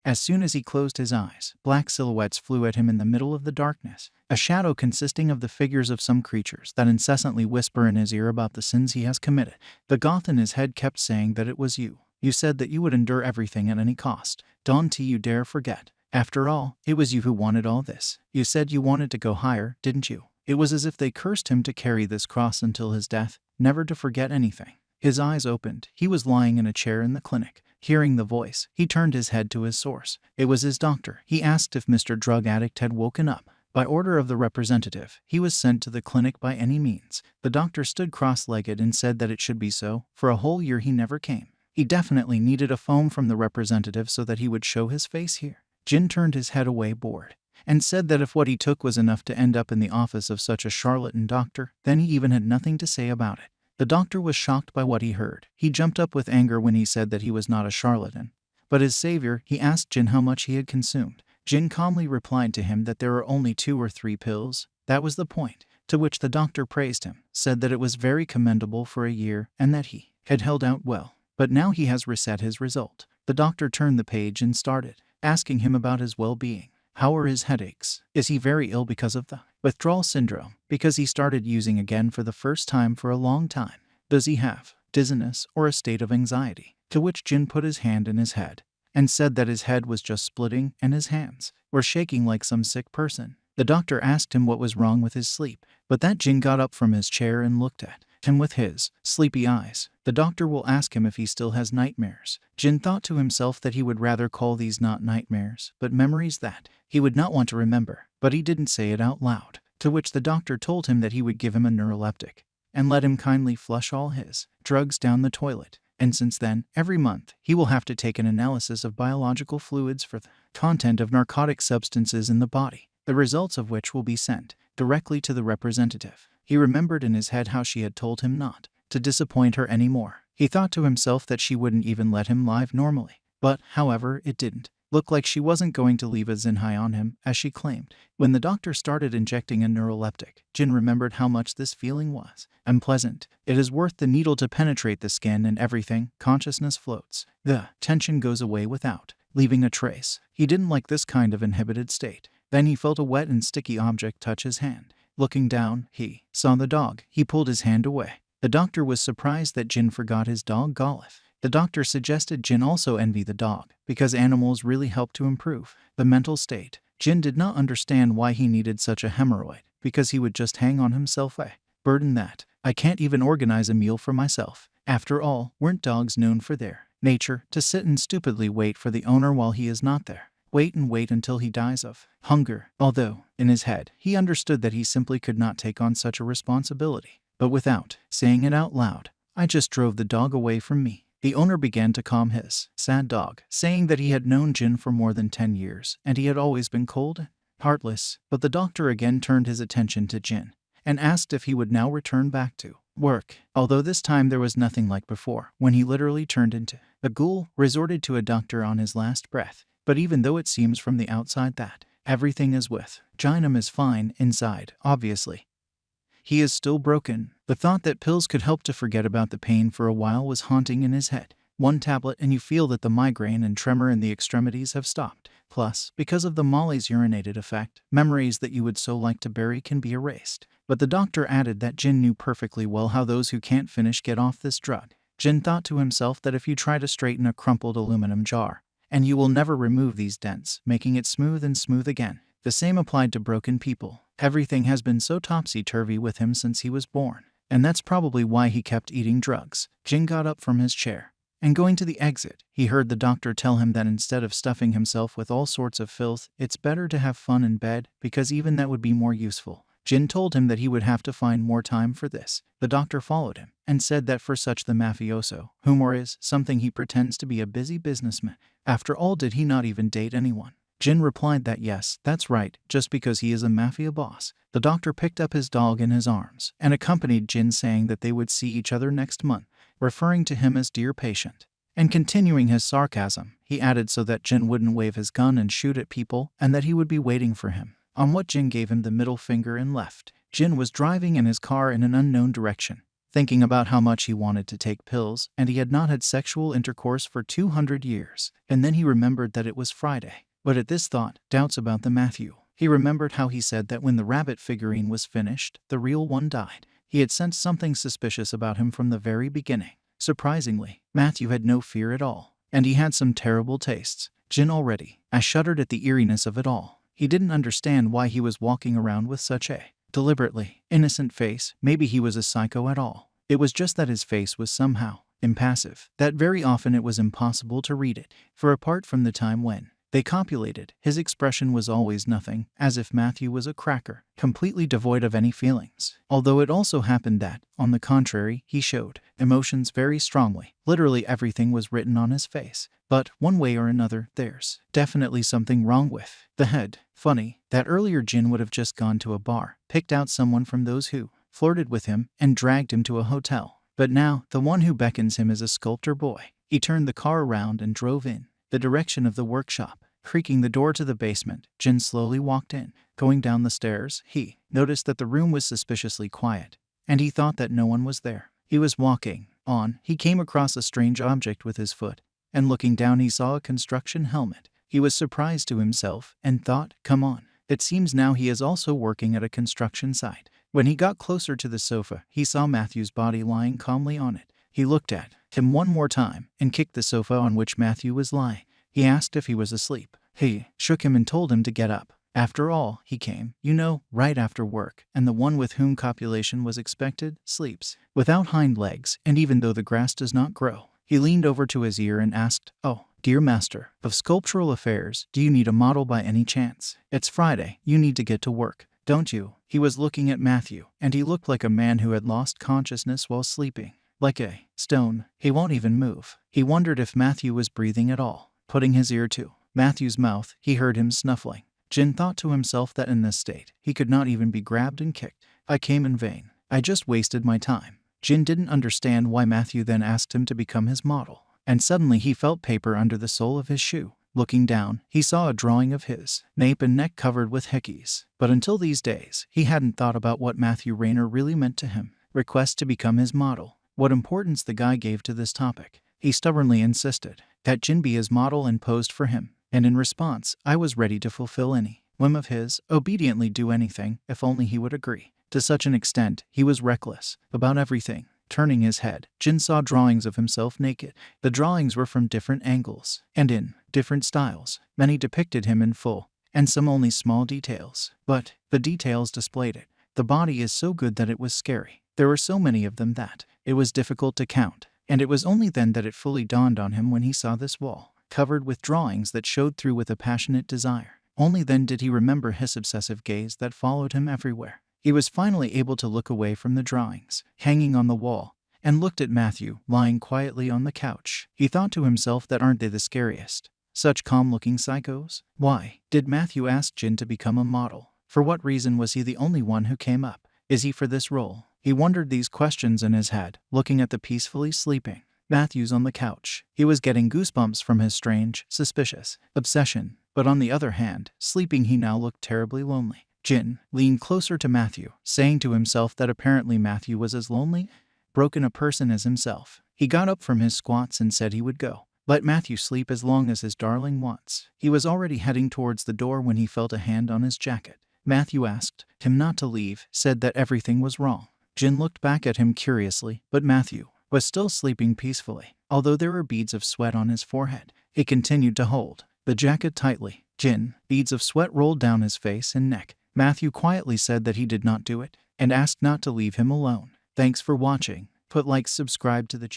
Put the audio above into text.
As soon as he closed his eyes, black silhouettes flew at him in the middle of the darkness, a shadow consisting of the figures of some creatures that incessantly whisper in his ear about the sins he has committed. The goth in his head kept saying that it was you. You said that you would endure everything at any cost. Don't you dare forget. After all, it was you who wanted all this. You said you wanted to go higher, didn't you? It was as if they cursed him to carry this cross until his death, never to forget anything. His eyes opened. He was lying in a chair in the clinic. Hearing the voice, he turned his head to his source. It was his doctor. He asked if Mr. Drug Addict had woken up. By order of the representative, he was sent to the clinic by any means. The doctor stood cross-legged and said that it should be so. For a whole year he never came. He definitely needed a phone from the representative so that he would show his face here. Jin turned his head away bored, and said that if what he took was enough to end up in the office of such a charlatan doctor, then he even had nothing to say about it. The doctor was shocked by what he heard. He jumped up with anger when he said that he was not a charlatan, but his savior. He asked Jin how much he had consumed. Jin calmly replied to him that there were only 2 or 3 pills. That was the point. To which the doctor praised him, said that it was very commendable for a year, and that he had held out well. But now he has reset his result. The doctor turned the page and started asking him about his well-being. How are his headaches? Is he very ill because of the withdrawal syndrome? Because he started using again for the first time for a long time. Does he have dizziness or a state of anxiety? To which Jin put his hand in his head and said that his head was just splitting and his hands were shaking like some sick person. The doctor asked him what was wrong with his sleep, but that Jin got up from his chair and looked at him with his sleepy eyes. The doctor will ask him if he still has nightmares. Jin thought to himself that he would rather call these not nightmares, but memories that he would not want to remember, but he didn't say it out loud. To which the doctor told him that he would give him a neuroleptic and let him kindly flush all his drugs down the toilet. And since then, every month, he will have to take an analysis of biological fluids for the content of narcotic substances in the body, the results of which will be sent directly to the representative. He remembered in his head how she had told him not to disappoint her anymore. He thought to himself that she wouldn't even let him live normally. But, however, it didn't look like she wasn't going to leave a Shinhae on him, as she claimed. When the doctor started injecting a neuroleptic, Jin remembered how much this feeling was unpleasant. It is worth the needle to penetrate the skin and everything. Consciousness floats. The tension goes away without leaving a trace. He didn't like this kind of inhibited state. Then he felt a wet and sticky object touch his hand. Looking down, he saw the dog. He pulled his hand away. The doctor was surprised that Jin forgot his dog Golif. The doctor suggested Jin also envy the dog, because animals really help to improve the mental state. Jin did not understand why he needed such a hemorrhoid, because he would just hang on himself a burden that I can't even organize a meal for myself. After all, weren't dogs known for their nature to sit and stupidly wait for the owner while he is not there? Wait and wait until he dies of hunger. Although, in his head, he understood that he simply could not take on such a responsibility. But without saying it out loud, I just drove the dog away from me. The owner began to calm his sad dog, saying that he had known Jin for more than 10 years, and he had always been cold and heartless. But the doctor again turned his attention to Jin, and asked if he would now return back to work. Although this time there was nothing like before, when he literally turned into a ghoul, resorted to a doctor on his last breath. But even though it seems from the outside that everything is with Jinam is fine inside, obviously he is still broken. The thought that pills could help to forget about the pain for a while was haunting in his head. One tablet and you feel that the migraine and tremor in the extremities have stopped. Plus, because of the Molly's urinated effect, memories that you would so like to bury can be erased. But the doctor added that Jin knew perfectly well how those who can't finish get off this drug. Jin thought to himself that if you try to straighten a crumpled aluminum jar, and you will never remove these dents, making it smooth and smooth again. The same applied to broken people. Everything has been so topsy-turvy with him since he was born, and that's probably why he kept eating drugs. Jin got up from his chair, and going to the exit, he heard the doctor tell him that instead of stuffing himself with all sorts of filth, it's better to have fun in bed, because even that would be more useful. Jin told him that he would have to find more time for this. The doctor followed him, and said that for such the mafioso, humor is something he pretends to be a busy businessman. After all, did he not even date anyone? Jin replied that yes, that's right, just because he is a mafia boss. The doctor picked up his dog in his arms, and accompanied Jin, saying that they would see each other next month, referring to him as dear patient. And continuing his sarcasm, he added so that Jin wouldn't wave his gun and shoot at people, and that he would be waiting for him. On what Jin gave him the middle finger and left. Jin was driving in his car in an unknown direction, thinking about how much he wanted to take pills, and he had not had sexual intercourse for 200 years. And then he remembered that it was Friday. But at this thought, doubts about the Mathew. He remembered how he said that when the rabbit figurine was finished, the real one died. He had sensed something suspicious about him from the very beginning. Surprisingly, Mathew had no fear at all, and he had some terrible tastes. Jin already. I shuddered at the eeriness of it all. He didn't understand why he was walking around with such a deliberately innocent face. Maybe he was a psycho at all. It was just that his face was somehow impassive, that very often it was impossible to read it, for apart from the time when they copulated, his expression was always nothing, as if Mathew was a cracker, completely devoid of any feelings. Although it also happened that, on the contrary, he showed emotions very strongly. Literally everything was written on his face. But, one way or another, there's definitely something wrong with the head. Funny, that earlier Jin would have just gone to a bar, picked out someone from those who flirted with him, and dragged him to a hotel. But now, the one who beckons him is a sculptor boy. He turned the car around and drove in the direction of the workshop. Creaking the door to the basement, Jin slowly walked in. Going down the stairs, he noticed that the room was suspiciously quiet, and he thought that no one was there. He was walking on. He came across a strange object with his foot, and looking down he saw a construction helmet. He was surprised to himself and thought, come on, it seems now he is also working at a construction site. When he got closer to the sofa, he saw Mathew's body lying calmly on it. He looked at him one more time and kicked the sofa on which Mathew was lying. He asked if he was asleep. He shook him and told him to get up. After all, he came, right after work, and the one with whom copulation was expected sleeps without hind legs, and even though the grass does not grow. He leaned over to his ear and asked, "Oh, dear master of sculptural affairs, do you need a model by any chance? It's Friday, you need to get to work, don't you?" He was looking at Mathew, and he looked like a man who had lost consciousness while sleeping. Like a stone, he won't even move. He wondered if Mathew was breathing at all. Putting his ear to Mathew's mouth, he heard him snuffling. Jin thought to himself that in this state, he could not even be grabbed and kicked. I came in vain. I just wasted my time. Jin didn't understand why Mathew then asked him to become his model. And suddenly he felt paper under the sole of his shoe. Looking down, he saw a drawing of his nape and neck covered with hickeys. But until these days, he hadn't thought about what Mathew Rayner really meant to him. Request to become his model. What importance the guy gave to this topic. He stubbornly insisted that Jin be his model and posed for him. And in response, I was ready to fulfill any whim of his, obediently do anything, if only he would agree. To such an extent, he was reckless about everything. Turning his head, Jin saw drawings of himself naked. The drawings were from different angles, and in different styles. Many depicted him in full, and some only small details. But the details displayed it. The body is so good that it was scary. There were so many of them that it was difficult to count. And it was only then that it fully dawned on him when he saw this wall, covered with drawings that showed through with a passionate desire. Only then did he remember his obsessive gaze that followed him everywhere. He was finally able to look away from the drawings, hanging on the wall, and looked at Mathew, lying quietly on the couch. He thought to himself that aren't they the scariest? Such calm-looking psychos? Why did Mathew ask Jin to become a model? For what reason was he the only one who came up? Is he for this role? He wondered these questions in his head, looking at the peacefully sleeping Mathews on the couch. He was getting goosebumps from his strange, suspicious obsession. But on the other hand, sleeping he now looked terribly lonely. Jin leaned closer to Mathew, saying to himself that apparently Mathew was as lonely, broken a person as himself. He got up from his squats and said he would go. Let Mathew sleep as long as his darling wants. He was already heading towards the door when he felt a hand on his jacket. Mathew asked him not to leave, said that everything was wrong. Jin looked back at him curiously, but Mathew was still sleeping peacefully. Although there were beads of sweat on his forehead, he continued to hold the jacket tightly. Beads of sweat rolled down his face and neck. Mathew quietly said that he did not do it, and asked not to leave him alone. Thanks for watching. Put like, subscribe to the channel.